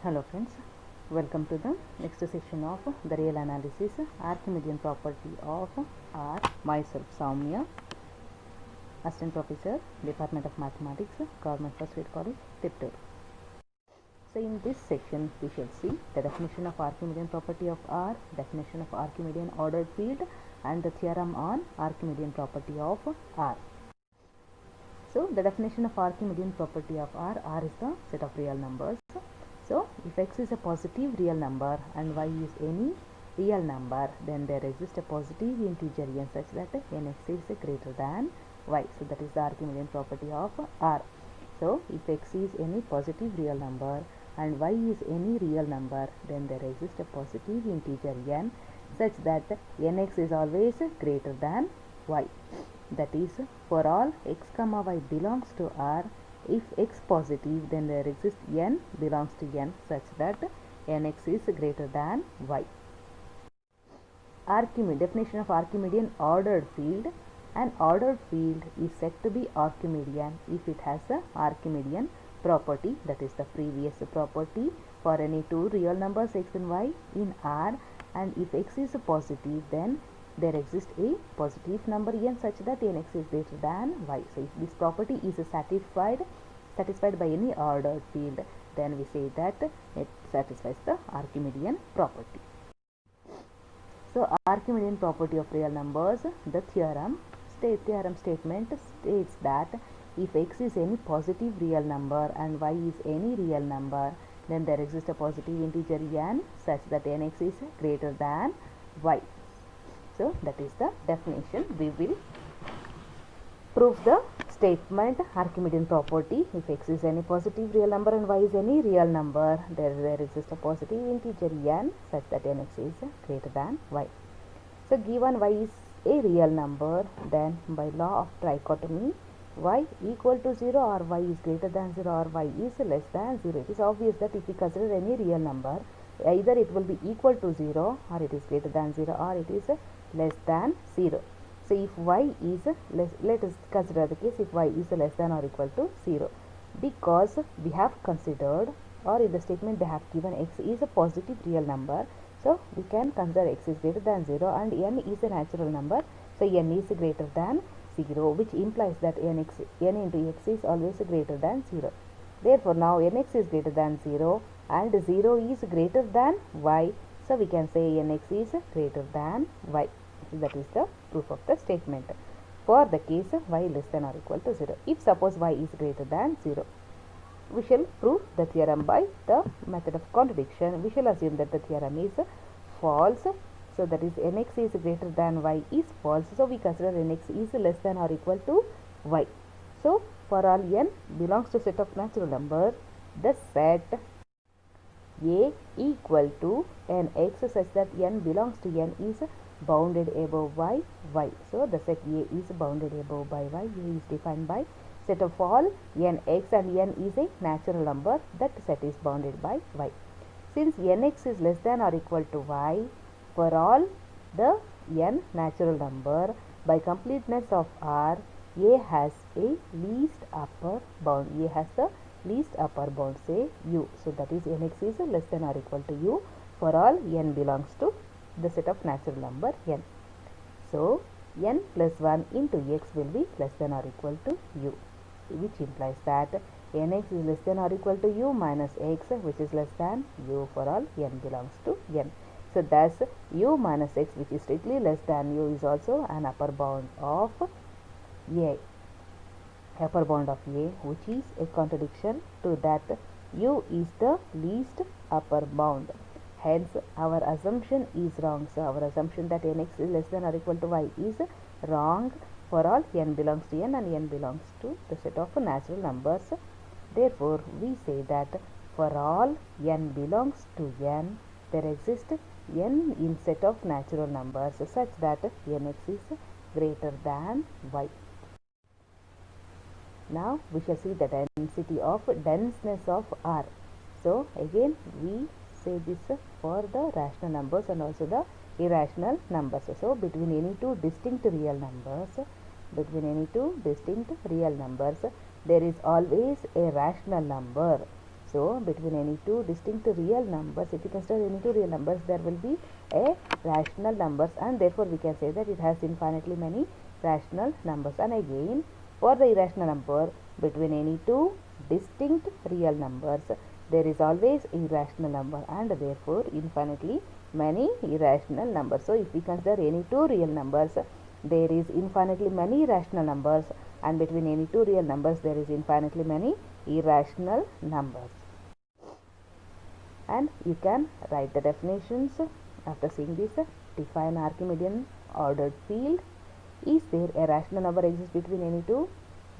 Hello friends, welcome to the next section of the real analysis, Archimedean property of R. Myself Soumya, Assistant Professor, Department of Mathematics, Government First Grade College, Tiptur. So in this section we shall see the definition of Archimedean property of R, definition of Archimedean ordered field, and the theorem on Archimedean property of R. So the definition of Archimedean property of R is the set of real numbers. So if x is a positive real number and y is any real number, then there exists a positive integer n such that nx is greater than y. So that is the Archimedean property of R. So if x is any positive real number and y is any real number, then there exists a positive integer n such that nx is always greater than y. That is, for all x comma y belongs to R, if x positive, then there exists n belongs to n such that nx is greater than y. Definition of Archimedean ordered field. An ordered field is said to be Archimedean if it has a Archimedean property, that is the previous property for any two real numbers x and y in R, and if x is positive, then there exists a positive number n such that nx is greater than y. So if this property is satisfied by any ordered field, then we say that it satisfies the Archimedean property. So Archimedean property of real numbers, the theorem statement states that if x is any positive real number and y is any real number, then there exists a positive integer n such that nx is greater than y. So that is the definition. We will prove the statement Archimedean property. If x is any positive real number and y is any real number, there exists a positive integer n such that nx is greater than y. So given y is a real number, then by law of trichotomy, y equal to 0 or y is greater than 0 or y is less than 0. It is obvious that if we consider any real number, either it will be equal to 0 or it is greater than 0 or it is less than 0. So if y is less, let us consider the case if y is less than or equal to 0, because we have considered, or in the statement they have given x is a positive real number, so we can consider x is greater than 0 and n is a natural number, so n is greater than 0, which implies that n into x is always greater than 0. Therefore now nx is greater than 0 and 0 is greater than y, so we can say nx is greater than y. That is the proof of the statement for the case y less than or equal to 0. If suppose y is greater than 0, we shall prove the theorem by the method of contradiction. We shall assume that the theorem is false. So that is nx is greater than y is false. So we consider nx is less than or equal to y. So for all n belongs to set of natural numbers, the set A equal to nx such that n belongs to n is bounded above by y. So the set A is bounded above by y. A is defined by set of all nx and n is a natural number, that set is bounded by y. Since nx is less than or equal to y, for all the n natural number, by completeness of R, A has a least upper bound. A has the least upper bound, say u. So that is nx is less than or equal to u for all n belongs to the set of natural number n. So n plus 1 into x will be less than or equal to u, which implies that nx is less than or equal to u minus x, which is less than u for all n belongs to n. So thus u minus x, which is strictly less than u, is also an upper bound of A. Upper bound of A, which is a contradiction to that u is the least upper bound. Hence our assumption is wrong. So our assumption that nx is less than or equal to y is wrong for all n belongs to n and n belongs to the set of natural numbers. Therefore we say that for all n belongs to n, there exists n in set of natural numbers such that nx is greater than y. Now we shall see the density of denseness of R. So again we say this for the rational numbers and also the irrational numbers. So between any two distinct real numbers, there is always a rational number. So between any two distinct real numbers, if you consider any two real numbers, there will be a rational numbers, and therefore we can say that it has infinitely many rational numbers. And again, for the irrational number, between any two distinct real numbers, there is always irrational number, and therefore infinitely many irrational numbers. So if we consider any two real numbers, there is infinitely many rational numbers, and between any two real numbers there is infinitely many irrational numbers. And you can write the definitions after seeing this. Define Archimedean ordered field. Is there a rational number exists between any two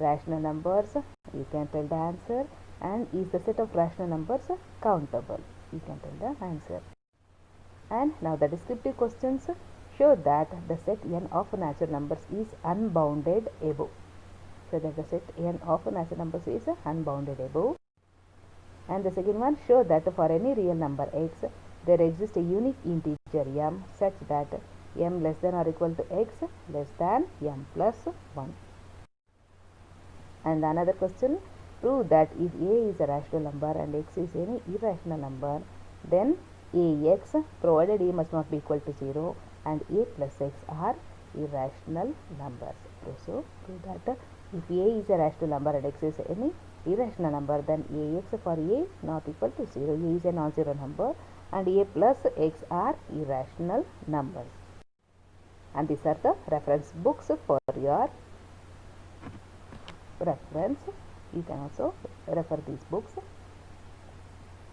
rational numbers? You can tell the answer. And is the set of rational numbers countable? You can tell the answer. And now the descriptive questions. Show that the set n of natural numbers is unbounded above. Show that the set n of natural numbers is unbounded above. And the second one, show that for any real number x, there exists a unique integer m such that m less than or equal to x less than m plus 1. And another question, prove that if a is a rational number and x is any irrational number, then ax, provided a must not be equal to 0, and a plus x are irrational numbers. So prove that if a is a rational number and x is any irrational number, then ax for a not equal to 0. A is a non-zero number and a plus x are irrational numbers. And these are the reference books for your reference. You can also refer these books.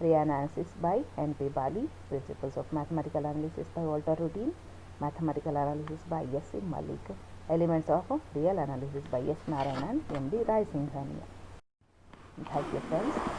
Reanalysis by N.P. Bali, Principles of Mathematical Analysis by Walter Rudin, Mathematical Analysis by S. Malik, Elements of Real Analysis by S. Narayanan, M.D. Rai Singhania. Thank you, friends.